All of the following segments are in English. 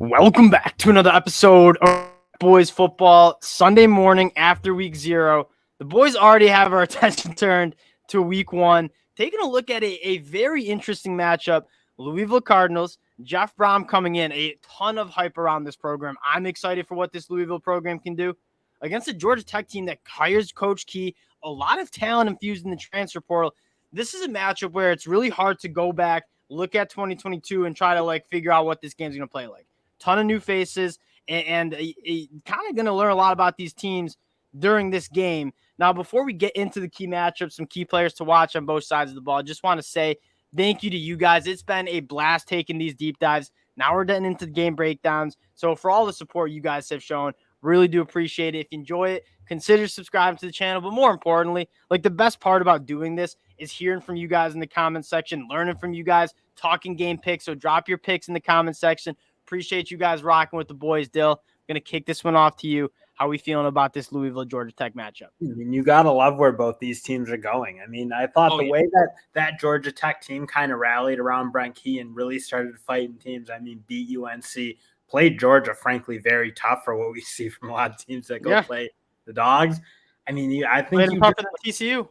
Welcome back to another episode of Boys Football Sunday morning after week 0. The boys already have our attention turned to week 1, taking a look at a very interesting matchup. Louisville Cardinals, Jeff Borhm coming in, a ton of hype around this program. I'm excited for what this Louisville program can do against a Georgia Tech team that hires Coach Key, a lot of talent infused in the transfer portal. This is a matchup where it's really hard to go back, look at 2022, and try to figure out what this game's going to play like. Ton of new faces, and kind of going to learn a lot about these teams during this game. Now, before we get into the key matchups, some key players to watch on both sides of the ball, I just want to say thank you to you guys. It's been a blast taking these deep dives. Now we're getting into the game breakdowns. So for all the support you guys have shown, really do appreciate it. If you enjoy it, consider subscribing to the channel. But more importantly, the best part about doing this is hearing from you guys in the comment section, learning from you guys, talking game picks. So drop your picks in the comment section. Appreciate you guys rocking with the boys, Dill. I'm going to kick this one off to you. How are we feeling about this Louisville-Georgia Tech matchup? I mean, you got to love where both these teams are going. I mean, I thought way that Georgia Tech team kind of rallied around Brent Key and really started fighting teams. I mean, beat UNC, played Georgia, frankly, very tough for what we see from a lot of teams that go play the Dogs. I mean, I think played tougher than TCU.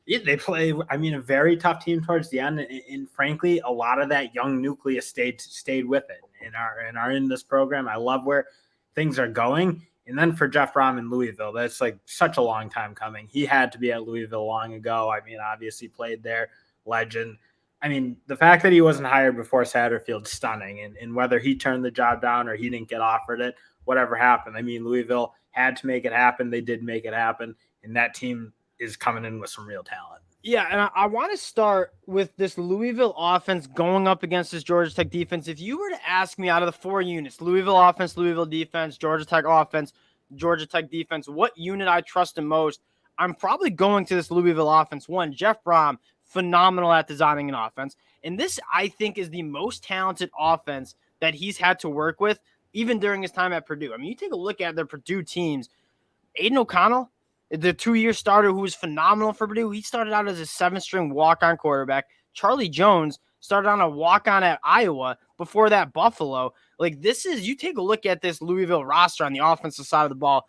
Yeah, they play, a very tough team towards the end. And frankly, a lot of that young nucleus stayed with it and are in this program. I love where things are going. And then for Jeff Borhm in Louisville, that's such a long time coming. He had to be at Louisville long ago. I mean, obviously played there, legend. I mean, the fact that he wasn't hired before Satterfield, stunning. And whether he turned the job down or he didn't get offered it, whatever happened. I mean, Louisville had to make it happen. They did make it happen. And that team is coming in with some real talent. Yeah, and I want to start with this Louisville offense going up against this Georgia Tech defense. If you were to ask me out of the 4 units, Louisville offense, Louisville defense, Georgia Tech offense, Georgia Tech defense, what unit I trust the most, I'm probably going to this Louisville offense. One, Jeff Borhm, phenomenal at designing an offense. And this, I think, is the most talented offense that he's had to work with, even during his time at Purdue. I mean, you take a look at the Purdue teams, Aiden O'Connell, the 2-year starter who was phenomenal for Purdue, he started out as a 7th-string walk-on quarterback. Charlie Jones started on a walk-on at Iowa, before that Buffalo. You take a look at this Louisville roster on the offensive side of the ball,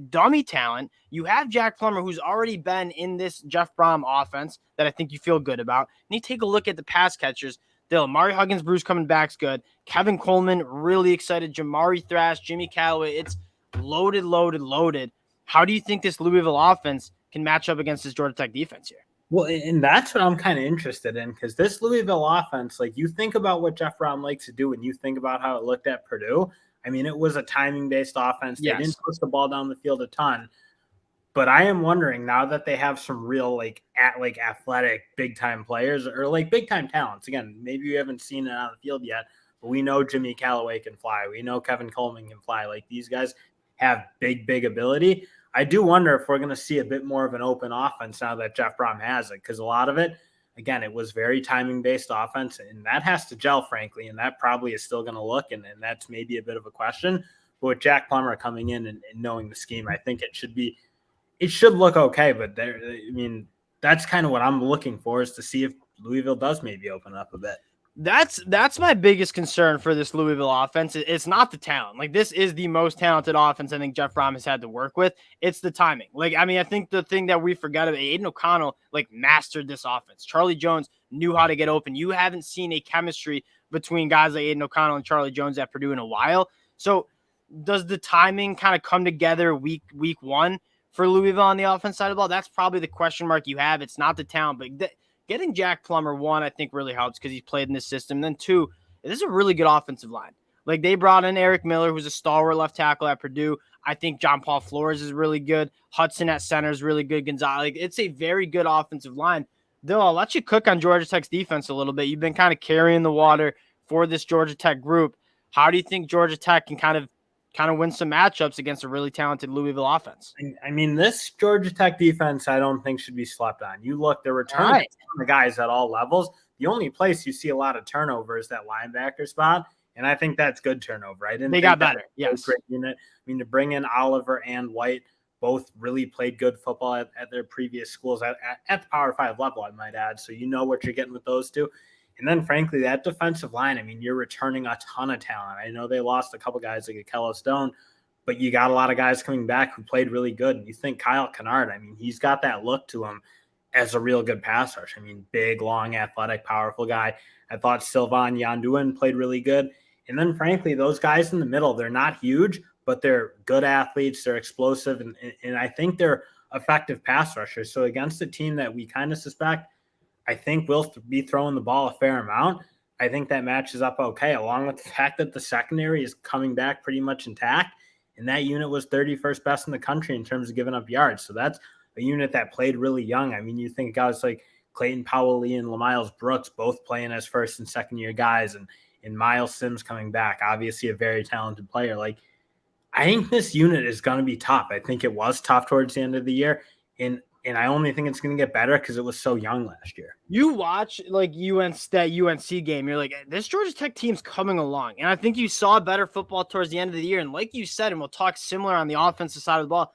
dummy talent. You have Jack Plummer, who's already been in this Jeff Borhm offense that I think you feel good about. And you take a look at the pass catchers. Mari Huggins, Bruce coming back's good. Kevin Coleman, really excited. Jamari Thrash, Jimmy Callaway. It's loaded, loaded, loaded. How do you think this Louisville offense can match up against this Georgia Tech defense here? Well, and that's what I'm kind of interested in, because this Louisville offense, you think about what Jeff Borhm likes to do and you think about how it looked at Purdue. I mean, it was a timing-based offense. They didn't push the ball down the field a ton. But I am wondering, now that they have some real athletic big-time players or big-time talents, again, maybe you haven't seen it on the field yet, but we know Jimmy Callaway can fly. We know Kevin Coleman can fly. These guys have big ability. I do wonder if we're going to see a bit more of an open offense now that Jeff Borhm has it, because a lot of it, again, it was very timing-based offense, and that has to gel, frankly, and that probably is still going to look, and that's maybe a bit of a question. But with Jack Plummer coming in and knowing the scheme, I think it should look okay. But that's kind of what I'm looking for, is to see if Louisville does maybe open up a bit. That's my biggest concern for this Louisville offense. It's not the talent. This is the most talented offense I think Jeff Borhm has had to work with. It's the timing. I think the thing that we forgot about, Aiden O'Connell, mastered this offense. Charlie Jones knew how to get open. You haven't seen a chemistry between guys like Aiden O'Connell and Charlie Jones at Purdue in a while. So does the timing kind of come together week 1 for Louisville on the offense side of the ball? That's probably the question mark you have. It's not the talent, but getting Jack Plummer, 1, I think really helps because he's played in this system. Then 2, this is a really good offensive line. They brought in Eric Miller, who's a stalwart left tackle at Purdue. I think John Paul Flores is really good. Hudson at center is really good. Gonzalez, it's a very good offensive line. Though I'll let you cook on Georgia Tech's defense a little bit. You've been kind of carrying the water for this Georgia Tech group. How do you think Georgia Tech can kind of win some matchups against a really talented Louisville offense? I mean, this Georgia Tech defense, I don't think should be slept on. You look, they're returning the guys at all levels. The only place you see a lot of turnover is that linebacker spot, and I think that's good turnover. They got better. Yes. Great unit. I mean, to bring in Oliver and White, both really played good football at their previous schools at the Power 5 level, I might add. So you know what you're getting with those two. And then, frankly, that defensive line, I mean, you're returning a ton of talent. I know they lost a couple guys like Akello Stone, but you got a lot of guys coming back who played really good. And you think Kyle Kennard, I mean, he's got that look to him as a real good pass rush. I mean, big, long, athletic, powerful guy. I thought Sylvan Yanduin played really good. And then, frankly, those guys in the middle, they're not huge, but they're good athletes. They're explosive, and I think they're effective pass rushers. So against a team that we kind of suspect, I think we'll be throwing the ball a fair amount. I think that matches up okay, along with the fact that the secondary is coming back pretty much intact. And that unit was 31st best in the country in terms of giving up yards. So that's a unit that played really young. I mean, you think guys like Clayton Powell-Lee and LaMiles Brooks both playing as first and second year guys, and Miles Sims coming back, obviously a very talented player. Like, I think this unit is going to be tough. I think it was tough towards the end of the year. And I only think it's going to get better because it was so young last year. You watch like that UNC game, you're like, this Georgia Tech team's coming along. And I think you saw better football towards the end of the year. And like you said, and we'll talk similar on the offensive side of the ball,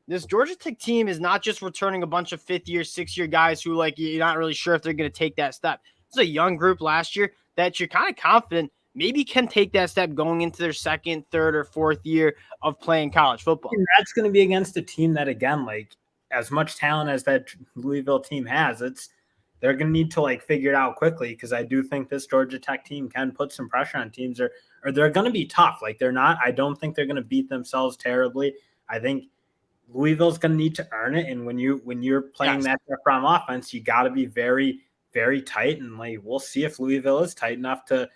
this Georgia Tech team is not just returning a bunch of fifth-year, sixth-year guys who, like, you're not really sure if they're going to take that step. It's a young group last year that you're kind of confident maybe can take that step going into their second, third, or fourth year of playing college football. And that's going to be against a team that, again, like, as much talent as that Louisville team has, they're going to need to like figure it out quickly, because I do think this Georgia Tech team can put some pressure on teams, or they're going to be tough. Like, I don't think they're going to beat themselves terribly. I think Louisville's going to need to earn it. And when you're playing that from offense, you got to be very, very tight. And like, we'll see if Louisville is tight enough to,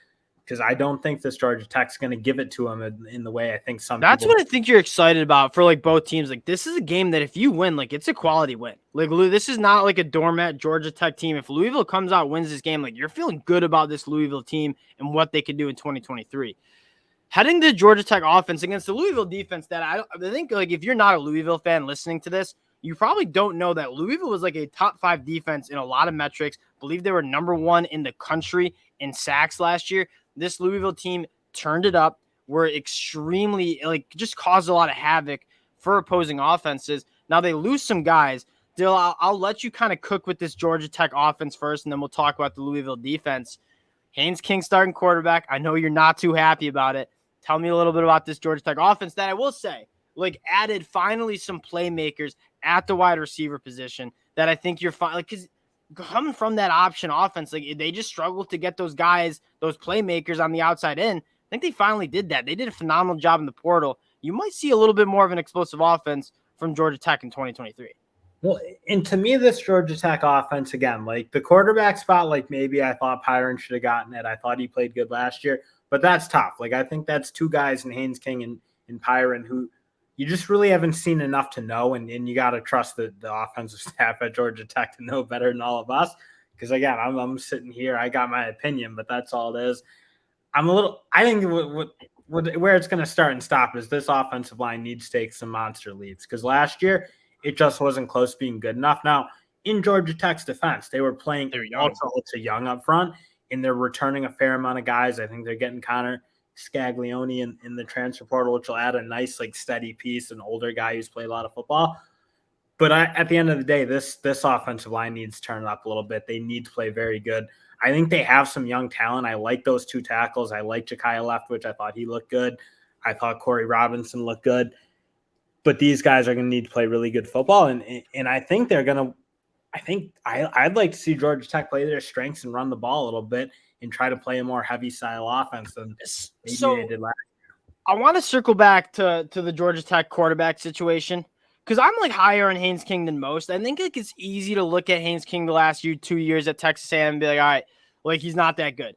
because I don't think this Georgia Tech's going to give it to them in the way I think some. That's what I think you're excited about for like both teams. Like, this is a game that if you win, like, it's a quality win. Like, this is not like a doormat Georgia Tech team. If Louisville comes out, wins this game, like, you're feeling good about this Louisville team and what they could do in 2023. Heading to Georgia Tech offense against the Louisville defense, that I think, like, if you're not a Louisville fan listening to this, you probably don't know that Louisville was like a top 5 defense in a lot of metrics. I believe they were number 1 in the country in sacks last year. This Louisville team turned it up, were extremely, like, just caused a lot of havoc for opposing offenses. Now they lose some guys. Dill, I'll let you kind of cook with this Georgia Tech offense first, and then we'll talk about the Louisville defense. Haynes King starting quarterback. I know you're not too happy about it. Tell me a little bit about this Georgia Tech offense that I will say, like, added finally some playmakers at the wide receiver position that I think you're fine. Like, because coming from that option offense, like, they just struggled to get those guys, those playmakers on the outside in. I think they finally did that. They did a phenomenal job in the portal. You might see a little bit more of an explosive offense from Georgia Tech in 2023. Well, and to me, this Georgia Tech offense, again, like the quarterback spot, like maybe I thought Pyron should have gotten it. I thought he played good last year, but that's tough. Like, I think that's 2 guys in Haynes King and Pyron who you just really haven't seen enough to know. And you got to trust the offensive staff at Georgia Tech to know better than all of us. Because again, I'm sitting here, I got my opinion, but that's all it is. I think where it's going to start and stop is this offensive line needs to take some monster leaps, because last year it just wasn't close to being good enough. Now, in Georgia Tech's defense, they were playing ultra young up front, and they're returning a fair amount of guys. I think they're getting Connor Scaglione in the transfer portal, which will add a nice, like, steady piece, an older guy who's played a lot of football. But at the end of the day, this offensive line needs to turn it up a little bit. They need to play very good. I think they have some young talent. I like those 2 tackles. I like Ja'Kai Leftwich. I thought he looked good. I thought Corey Robinson looked good. But these guys are going to need to play really good football. And I think they're going to – I'd like to see Georgia Tech play their strengths and run the ball a little bit and try to play a more heavy-style offense than maybe they did last year. I want to circle back to the Georgia Tech quarterback situation, because I'm like higher on Haynes King than most. I think like it's easy to look at Haynes King the last 2 years at Texas A&M and be like, all right, like, he's not that good.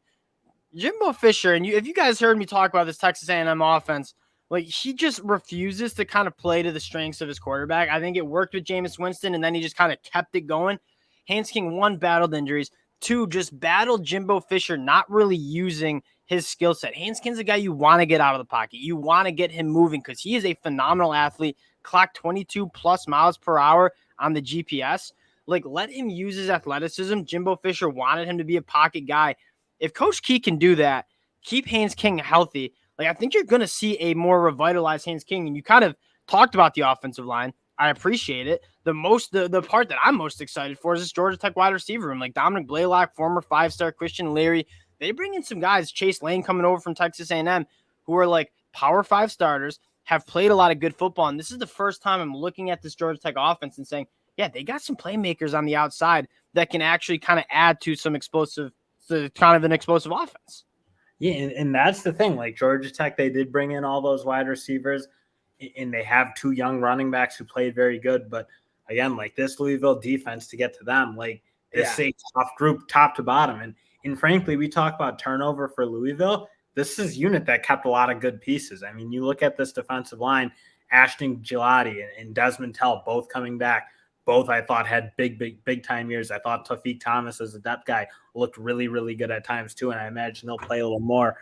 Jimbo Fisher, and if you guys heard me talk about this Texas A&M offense, like, he just refuses to kind of play to the strengths of his quarterback. I think it worked with Jameis Winston, and then he just kind of kept it going. Haynes King, 1, battled injuries. 2, just battled Jimbo Fisher not really using his skill set. Haynes King's a guy you want to get out of the pocket. You want to get him moving because he is a phenomenal athlete. Clocked 22 plus miles per hour on the GPS. Like, let him use his athleticism. Jimbo Fisher wanted him to be a pocket guy. If Coach Key can do that, keep Haynes King healthy, like, I think you're going to see a more revitalized Haynes King. And you kind of talked about the offensive line. I appreciate it. The part that I'm most excited for is this Georgia Tech wide receiver room, like Dominic Blaylock, former 5-star Christian Leary. They bring in some guys, Chase Lane coming over from Texas A&M, who are like Power 5 starters, have played a lot of good football. And this is the first time I'm looking at this Georgia Tech offense and saying, yeah, they got some playmakers on the outside that can actually kind of add to some kind of an explosive offense. Yeah, and that's the thing. Like Georgia Tech, they did bring in all those wide receivers, and they have 2 young running backs who played very good. But again, like this Louisville defense, to get to them, like this is a tough group top to bottom. And frankly, we talk about turnover for Louisville. This is a unit that kept a lot of good pieces. I mean, you look at this defensive line, Ashton Gillotti and Desmond Tell both coming back. Both I thought had big time years. I thought Tawfiq Thomas as a depth guy looked really, really good at times too. And I imagine they'll play a little more.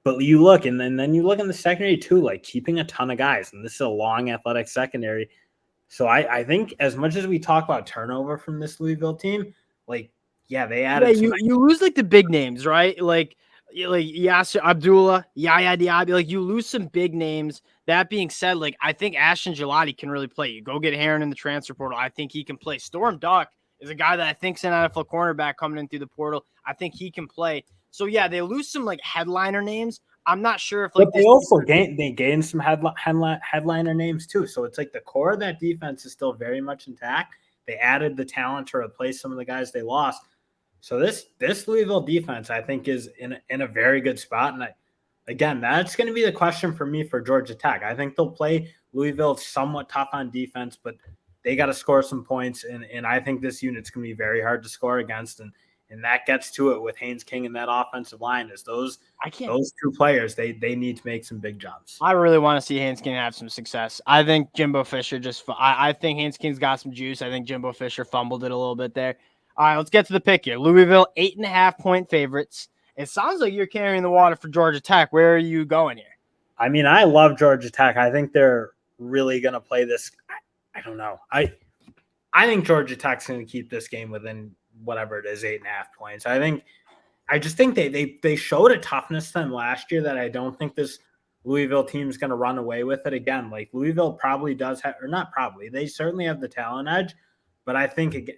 But you look, and then you look in the secondary too, like keeping a ton of guys. And this is a long athletic secondary. So I think as much as we talk about turnover from this Louisville team, like, yeah, they added. Yeah, you lose like the big names, right? Like Yasser Abdullah, Yaya Diaby, like you lose some big names. That being said, like I think Ashton Gillotti can really play. You go get Heron in the transfer portal. I think he can play. Storm Duck is a guy that I think's an NFL cornerback coming in through the portal. I think he can play. So yeah, they lose some like headliner names. I'm not sure if like but they also gained some headliner names too. So it's like the core of that defense is still very much intact. They added the talent to replace some of the guys they lost. So this Louisville defense, I think, is in a very good spot. And again, that's going to be the question for me for Georgia Tech. I think they'll play Louisville somewhat tough on defense, but they got to score some points. And I think this unit's going to be very hard to score against. And that gets to it with Haynes King and that offensive line is those 2 players, they need to make some big jumps. I really want to see Haynes King have some success. I think Jimbo Fisher I think Haynes King's got some juice. I think Jimbo Fisher fumbled it a little bit there. All right, let's get to the pick here. Louisville, 8.5-point favorites. It sounds like you're carrying the water for Georgia Tech. Where are you going here? I mean, I love Georgia Tech. I think they're really going to play this. I don't know. I think Georgia Tech's going to keep this game within whatever it is, 8.5 points. I just think they showed a toughness to them last year that I don't think this Louisville team is going to run away with it again. Like Louisville probably does have, or not probably, they certainly have the talent edge, but I think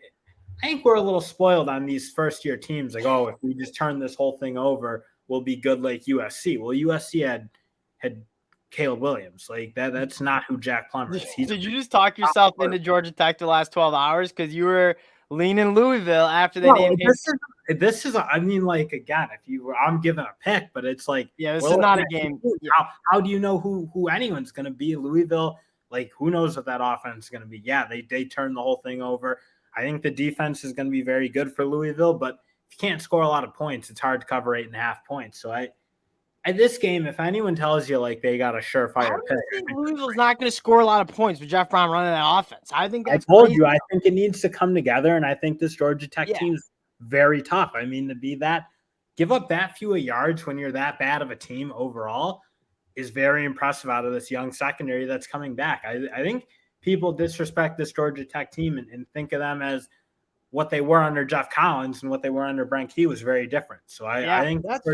we're a little spoiled on these first-year teams. Like, oh, if we just turn this whole thing over, we'll be good like USC. Well, USC had Caleb Williams. Like that's not who Jack Plummer is. Did you just talk yourself into Georgia Tech the last 12 hours because you were leaning Louisville after they named him? This is I mean, like again, I'm giving a pick, but it's like this is not a game. How do you know who anyone's going to be? Louisville, like who knows what that offense is going to be? Yeah, they turn the whole thing over. I think the defense is going to be very good for Louisville, but if you can't score a lot of points, it's hard to cover 8.5 points. So at this game, if anyone tells you like they got a surefire pick, I think Louisville's not going to score a lot of points with Jeff Brown running that offense. I think that's I told you. I think it needs to come together, and I think this Georgia Tech team's very tough. I mean, to be give up that few yards when you're that bad of a team overall is very impressive out of this young secondary that's coming back. I think people disrespect this Georgia Tech team and think of them as what they were under Jeff Collins and what they were under Brent Key was very different. So I think that's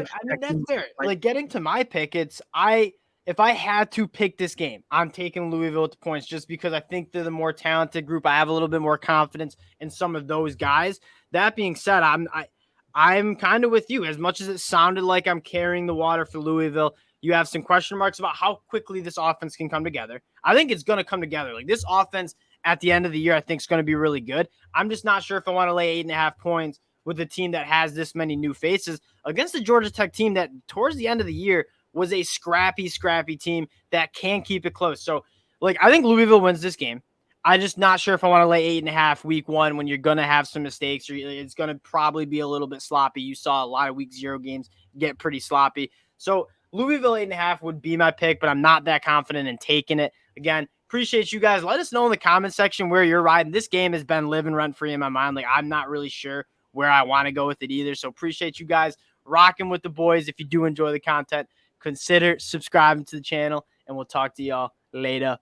fair. Like getting to my pick, if I had to pick this game, I'm taking Louisville at the points just because I think they're the more talented group. I have a little bit more confidence in some of those guys. That being said, I'm kind of with you. As much as it sounded like I'm carrying the water for Louisville, you have some question marks about how quickly this offense can come together. I think it's going to come together. Like this offense at the end of the year, I think is going to be really good. I'm just not sure if I want to lay 8.5 points with a team that has this many new faces against the Georgia Tech team that towards the end of the year was a scrappy team that can keep it close. So like, I think Louisville wins this game. I'm just not sure if I want to lay 8.5 week 1 when you're going to have some mistakes or it's going to probably be a little bit sloppy. You saw a lot of week 0 games get pretty sloppy. So Louisville 8.5 would be my pick, but I'm not that confident in taking it. Again, appreciate you guys. Let us know in the comment section where you're riding. This game has been living rent-free in my mind. Like, I'm not really sure where I want to go with it either. So appreciate you guys rocking with the boys. If you do enjoy the content, consider subscribing to the channel, and we'll talk to y'all later.